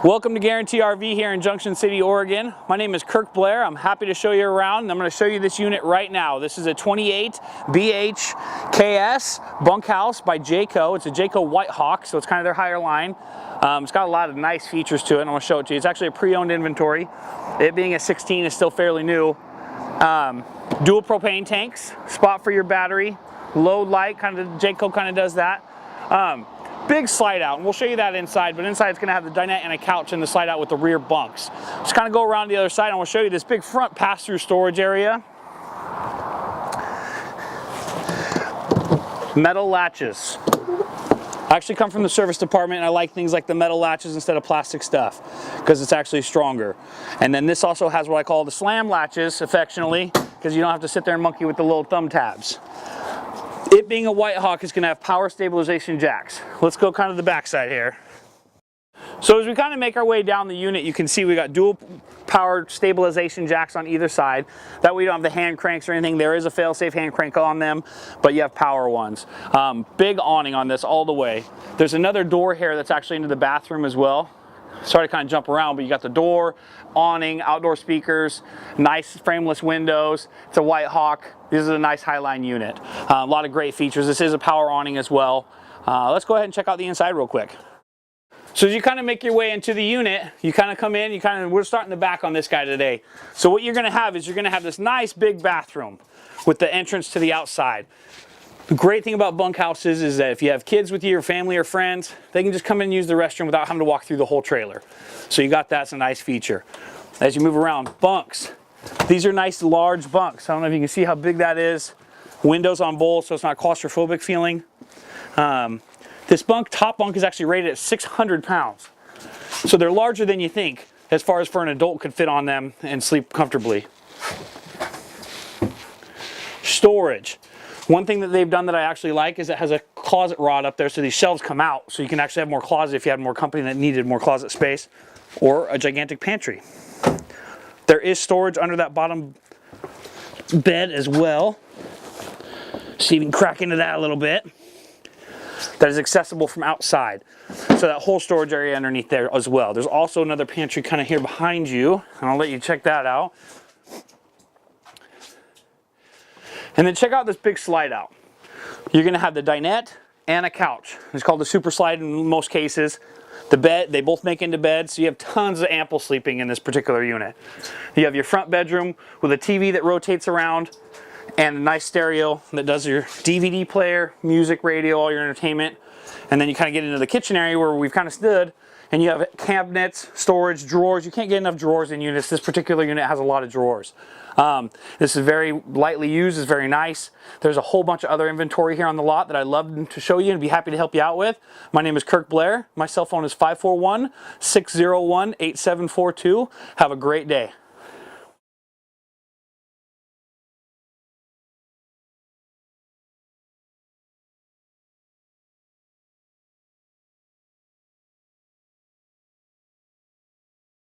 Welcome to Guaranty RV here in Junction City, Oregon. My name is Kirk.Blair. I'm happy to show you around, and I'm going to show you this unit right now. This is a 28 BHKS bunkhouse by Jayco. It's a Jayco White Hawk, so it's kind of their higher line. It's got a lot of nice features to it, and I'm going to show it to you. It's actually a pre-owned inventory. It being a 16 is still fairly new. Dual propane tanks, spot for your battery, load light, Jayco kind of does that. Big slide out, and we'll show you that inside, but inside it's going to have the dinette and a couch and the slide out with the rear bunks. Just kind of go around the other side and we'll show you this big front pass-through storage area. Metal latches. I actually come from the service department and I like things like the metal latches instead of plastic stuff because it's actually stronger. And then this also has what I call the slam latches, affectionately, because you don't have to sit there and monkey with the little thumb tabs. It being a White Hawk is going to have power stabilization jacks. Let's go kind of the back side here. So as we kind of make our way down the unit, you can see we got dual power stabilization jacks on either side. That way you don't have the hand cranks or anything. There is a fail-safe hand crank on them, but you have power ones. Big awning on this all the way. There's another door here that's actually into the bathroom as well. Sorry to kind of jump around, but you got the door, awning, outdoor speakers, nice frameless windows. It's a White Hawk. This is a nice Highline unit. A lot of great features. This is a power awning as well. Let's go ahead and check out the inside real quick. So as you kind of make your way into the unit, you kind of come in, we're starting the back on this guy today. So what you're going to have is you're going to have this nice big bathroom with the entrance to the outside. The great thing about bunkhouses is that if you have kids with you or family or friends, they can just come in and use the restroom without having to walk through the whole trailer. So you got that's a nice feature. As you move around, bunks. These are nice large bunks. I don't know if you can see how big that is. Windows on both, so it's not claustrophobic feeling. This top bunk is actually rated at 600 pounds. So they're larger than you think as far as for an adult could fit on them and sleep comfortably. Storage. One thing that they've done that I actually like is it has a closet rod up there so these shelves come out so you can actually have more closet if you had more company that needed more closet space, or a gigantic pantry. There is storage under that bottom bed as well. So you can crack into that a little bit. That is accessible from outside. So that whole storage area underneath there as well. There's also another pantry kind of here behind you, and I'll let you check that out. And then check out this big slide out. You're going to have the dinette and a couch. It's called the super slide in most cases. The bed, they both make into beds, so you have tons of ample sleeping in this particular unit. You have your front bedroom with a TV that rotates around and a nice stereo that does your DVD player, music, radio, all your entertainment. And then you kind of get into the kitchen area where we've kind of stood, and you have cabinets, storage, drawers. You can't get enough drawers in units. This particular unit has a lot of drawers. This is very lightly used, it's very nice. There's a whole bunch of other inventory here on the lot that I'd love to show you and be happy to help you out with. My name is Kirk.Blair. My cell phone is 541-601-8742. Have a great day.